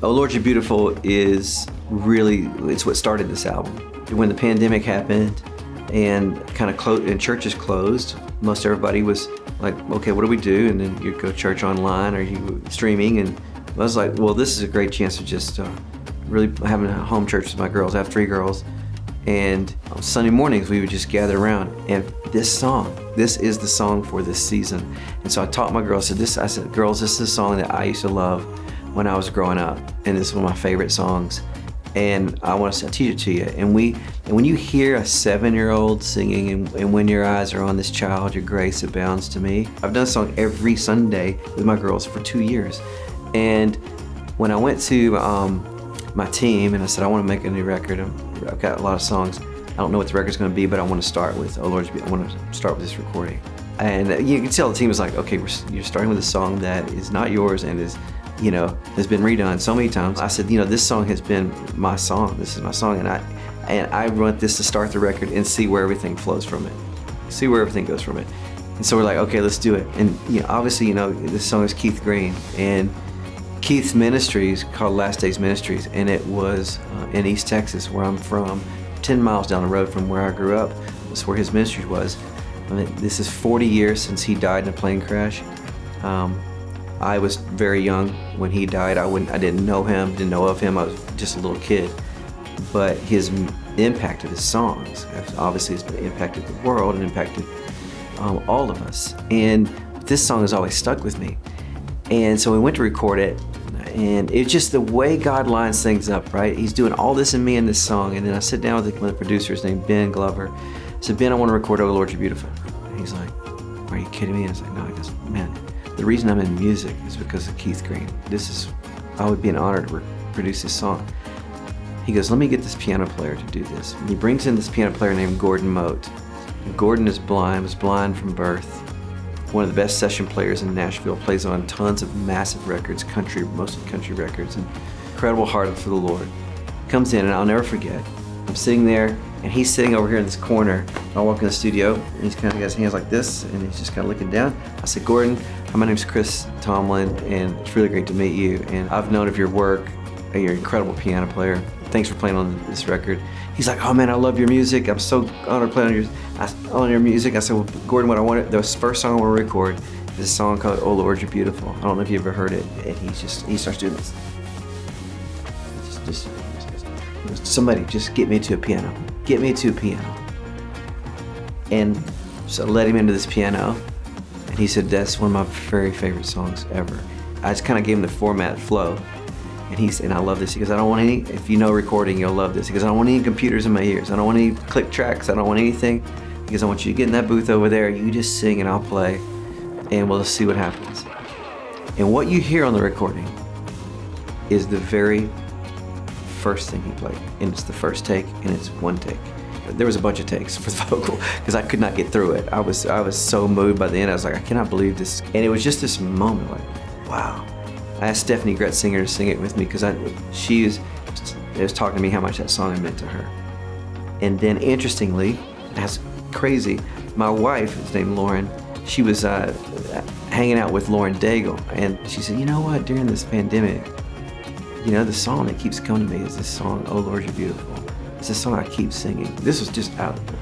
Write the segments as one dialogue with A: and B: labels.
A: Oh Lord, You're Beautiful is really, it's what started this album. When the pandemic happened and and churches closed, most everybody was like, okay, what do we do? And then you go church online or you streaming, and I was like, well, this is a great chance to just really having a home church with my girls. I have 3 girls, and on Sunday mornings we would just gather around, and this is the song for this season. And so I taught my girls, I said, girls, this is a song that I used to love when I was growing up, and this is one of my favorite songs, and I want to teach it to you. And when you hear a 7-year-old singing, and when your eyes are on this child, your grace abounds to me. I've done a song every Sunday with my girls for 2 years. And when I went to my team and I said, I want to make a new record, I've got a lot of songs, I don't know what the record's going to be, but I want to start with Oh Lord, I want to start with this recording. And you can tell the team was like, okay, you're starting with a song that is not yours and is, has been redone so many times. I said, this song has been my song. This is my song, and I want this to start the record and see where everything flows from it, see where everything goes from it. And so we're like, okay, let's do it. And obviously, this song is Keith Green, and Keith's ministries called Last Days Ministries, and it was in East Texas, where I'm from, 10 miles down the road from where I grew up. That's where his ministry was. This is 40 years since he died in a plane crash. I was very young when he died. I didn't know him, didn't know of him. I was just a little kid. But his impact of his songs obviously has impacted the world and impacted all of us. And this song has always stuck with me. And so we went to record it, and it's just the way God lines things up, right? He's doing all this in me in this song. And then I sit down with one of the producers named Ben Glover. I said, Ben, I want to record Oh Lord, You're Beautiful. And he's like, are you kidding me? And I was like, no. He goes, man, the reason I'm in music is because of Keith Green. I would be an honor to produce this song. He goes, let me get this piano player to do this. And he brings in this piano player named Gordon Mote. And Gordon was blind from birth. One of the best session players in Nashville, plays on tons of massive records, mostly country records, and incredible heart for the Lord. Comes in, and I'll never forget. I'm sitting there, and he's sitting over here in this corner. I walk in the studio, and he's kind of got his hands like this, and he's just kind of looking down. I said, Gordon, my name's Chris Tomlin, and it's really great to meet you. And I've known of your work, and you're an incredible piano player. Thanks for playing on this record. He's like, oh man, I love your music. I'm so honored to play on your music. I said, well, Gordon, what I wanted, the first song I want to record is a song called Oh Lord, You're Beautiful. I don't know if you ever heard it. And he starts doing this. Somebody just get me to a piano. Get me to a piano. And so I let him into this piano, and he said, that's one of my very favorite songs ever. I just kind of gave him the format flow. And I love this. He goes, I don't want any, if you know recording, you'll love this. He goes, I don't want any computers in my ears. I don't want any click tracks. I don't want anything. He goes, I want you to get in that booth over there. You just sing and I'll play, and we'll see what happens. And what you hear on the recording is the very first thing he played. And it's the first take, and it's one take. There was a bunch of takes for the vocal because I could not get through it. I was so moved by the end. I was like, I cannot believe this. And it was just this moment like, wow. I asked Stephanie Gretzinger to sing it with me because she was talking to me how much that song had meant to her. And then interestingly, that's crazy, my wife is named Lauren. She was hanging out with Lauren Daigle, and she said, you know what, during this pandemic, the song that keeps coming to me is this song, Oh Lord, You're Beautiful. It's a song I keep singing. This was just out of it.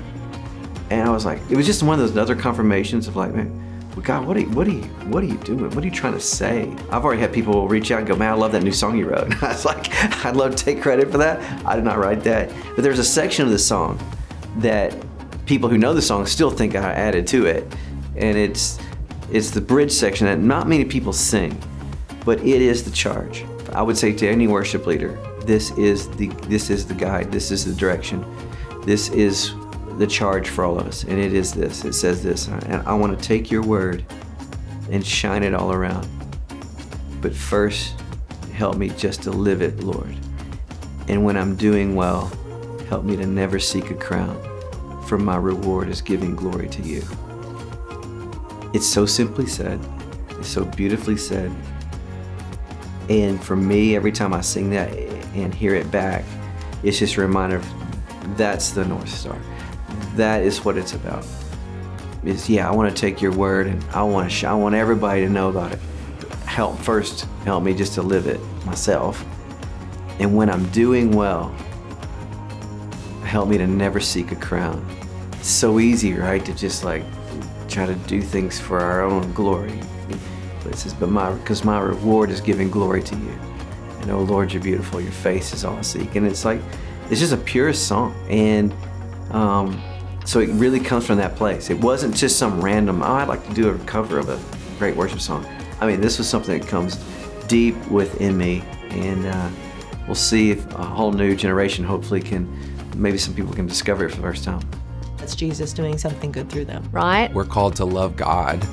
A: And I was like, it was just one of those other confirmations of like, man, well, God, what are you doing? What are you trying to say? I've already had people reach out and go, man, I love that new song you wrote. I was like, I'd love to take credit for that. I did not write that. But there's a section of the song that people who know the song still think I added to it. And it's the bridge section that not many people sing, but it is the charge. I would say to any worship leader, this is the guide, this is the direction, this is the charge for all of us, and it is this. It says this, and I want to take your word and shine it all around. But first, help me just to live it, Lord. And when I'm doing well, help me to never seek a crown, for my reward is giving glory to you. It's so simply said. It's so beautifully said. And for me, every time I sing that and hear it back, it's just a reminder of that's the North Star. That is what it's about. I want to take your word, and I want everybody to know about it. Help me just to live it myself, And when I'm doing well, help me to never seek a crown. It's so easy, right, to just like try to do things for our own glory. But it says, because my reward is giving glory to you. And oh Lord, you're beautiful, your face is all I seek. And it's like, it's just a pure song. And so it really comes from that place. It wasn't just some random, I'd like to do a cover of a great worship song. I mean, this was something that comes deep within me. And we'll see if a whole new generation hopefully maybe some people can discover it for the first time.
B: That's Jesus doing something good through them.
C: Right?
D: We're called to love God